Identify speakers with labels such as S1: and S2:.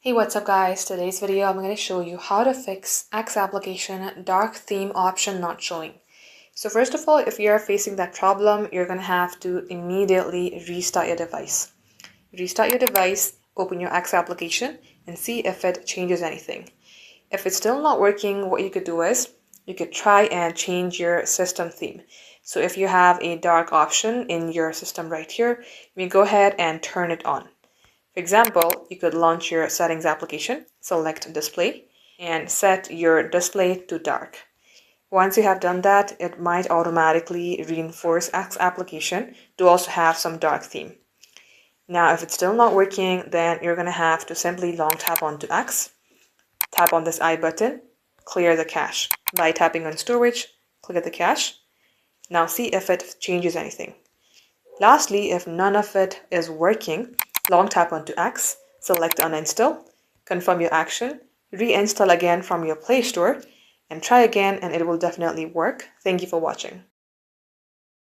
S1: Hey, what's up guys? Today's video I'm going to show you how to fix X application dark theme option not showing. So first of all, if you're facing that problem, you're going to have to immediately restart your device. Restart your device, open your X application and see if it changes anything. If it's still not working, what you could do is you could try and change your system theme. So if you have a dark option in your system right here, you may go ahead and turn it on. For example, you could launch your settings application, select display, and set your display to dark. Once you have done that, it might automatically reinforce X application to also have some dark theme. Now, if it's still not working, then you're going to have to simply long tap onto X, tap on this I button, clear the cache. By tapping on storage, clear the cache. Now see if it changes anything. Lastly, if none of it is working, long tap onto X, select uninstall, confirm your action, reinstall again from your Play Store, and try again and it will definitely work. Thank you for watching.